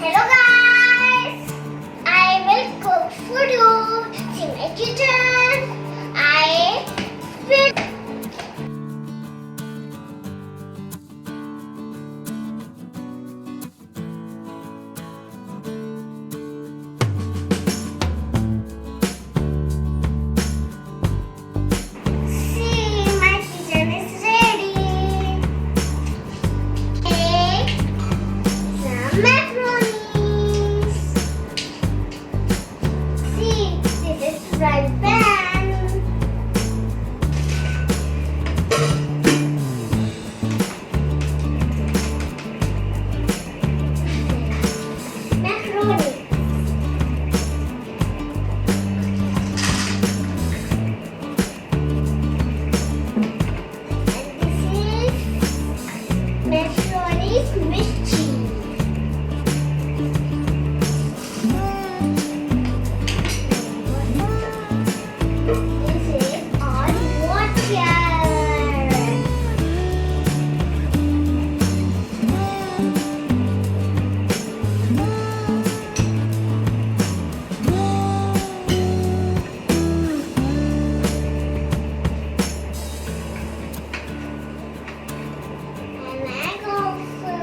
Hello guys! I will cook for you. See my kitchen. I will see my kitchen is ready. Take some macaronis. See, this is fried pan. Macaroni. And this is macaroni with cheese. This is all water. And egg also.